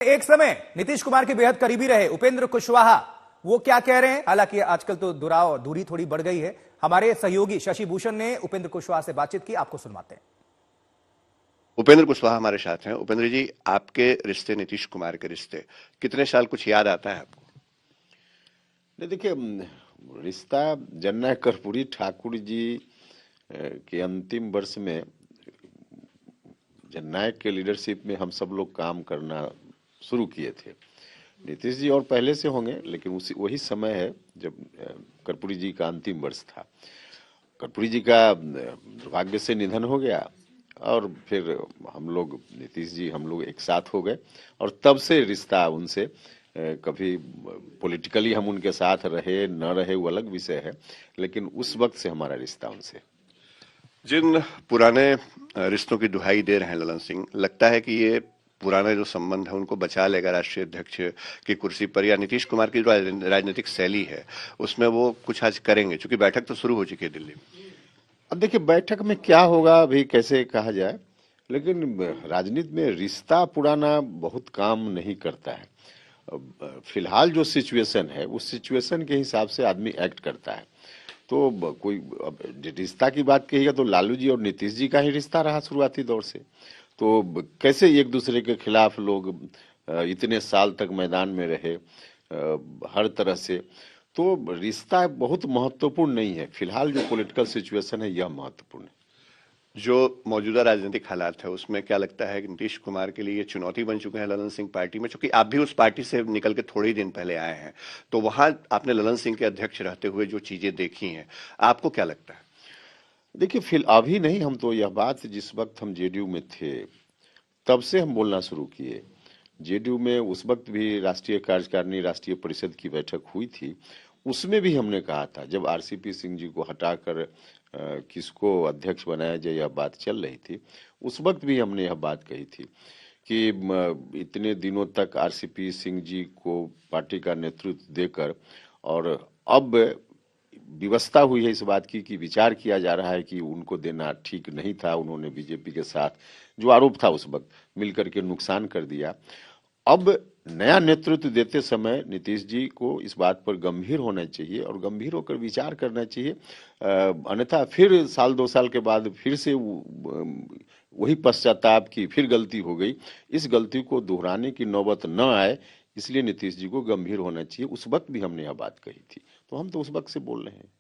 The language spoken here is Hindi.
एक समय नीतीश कुमार के बेहद करीबी रहे उपेंद्र कुशवाहा, वो क्या कह रहे हैं? हालांकि आजकल तो दूरी थोड़ी बढ़ गई है। हमारे सहयोगी शशि भूषण ने उपेंद्र कुशवाहा से बातचीत की, आपको सुनवाते हैं। उपेंद्र कुशवाहा हमारे साथ हैं। उपेंद्र जी, आपके रिश्ते नीतीश कुमार के रिश्ते कितने साल कुछ याद आता है आपको? नहीं, देखिए, रिश्ता जननायक कर्पूरी ठाकुर जी के अंतिम वर्ष में जननायक के लीडरशिप में हम सब लोग काम करना शुरू किए थे। नीतीश जी और पहले से होंगे, लेकिन उसी वही समय है जब कर्पूरी जी का अंतिम वर्ष था। कर्पूरी जी का दुर्भाग्य से निधन हो गया और फिर हम लोग नीतीश जी हम लोग एक साथ हो गए और तब से रिश्ता उनसे कभी पॉलिटिकली हम उनके साथ रहे न रहे वो अलग विषय है, लेकिन उस वक्त से हमारा रिश्ता उनसे। जिन पुराने रिश्तों की दुहाई दे रहे हैं ललन सिंह, लगता है कि ये पुराना जो संबंध है उनको बचा लेगा राष्ट्रीय अध्यक्ष की कुर्सी पर, या नीतीश कुमार की जो राजनीतिक शैली है उसमें वो कुछ आज करेंगे? क्योंकि बैठक तो शुरू हो चुकी है दिल्ली में। अब देखिए, बैठक में क्या होगा अभी कैसे कहा जाए, लेकिन राजनीति में रिश्ता पुराना बहुत काम नहीं करता है। फिलहाल जो सिचुएशन है उस सिचुएशन के हिसाब से आदमी एक्ट करता है। तो कोई अब रिश्ता की बात कहिएगा तो लालू जी और नीतीश जी का ही रिश्ता रहा शुरुआती दौर से। तो कैसे एक दूसरे के खिलाफ लोग इतने साल तक मैदान में रहे हर तरह से। तो रिश्ता बहुत महत्वपूर्ण नहीं है, फिलहाल जो पॉलिटिकल सिचुएशन है यह महत्वपूर्ण है। जो मौजूदा राजनीतिक हालात है उसमें क्या लगता है कि नीतीश कुमार के लिए ये चुनौती बन चुके हैं ललन सिंह पार्टी में? क्योंकि आप भी उस पार्टी से निकल के थोड़े ही दिन पहले आए हैं, तो वहां आपने ललन सिंह के अध्यक्ष रहते हुए जो चीजें देखी हैं, आपको क्या लगता है? देखिए, अभी नहीं, हम तो यह बात जिस वक्त हम जेडीयू में थे तब से हम बोलना शुरू किए। जेडीयू में उस वक्त भी राष्ट्रीय कार्यकारिणी राष्ट्रीय परिषद की बैठक हुई थी, उसमें भी हमने कहा था जब आरसीपी सिंह जी को हटाकर किसको अध्यक्ष बनाया जाए यह बात चल रही थी, उस वक्त भी हमने यह बात कही थी कि इतने दिनों तक आरसीपी सिंह जी को पार्टी का नेतृत्व देकर और अब विवशता हुई है इस बात की कि विचार किया जा रहा है कि उनको देना ठीक नहीं था। उन्होंने बीजेपी के साथ जो आरोप था उस वक्त मिलकर के नुकसान कर दिया। अब नया नेतृत्व देते समय नीतीश जी को इस बात पर गंभीर होना चाहिए और गंभीर होकर विचार करना चाहिए, अन्यथा फिर साल 2 साल के बाद फिर से वही पश्चाताप की फिर गलती हो गई। इस गलती को दोहराने की नौबत न आए, इसलिए नीतीश जी को गंभीर होना चाहिए। उस वक्त भी हमने यह बात कही थी, तो हम तो उस वक्त से बोल रहे हैं।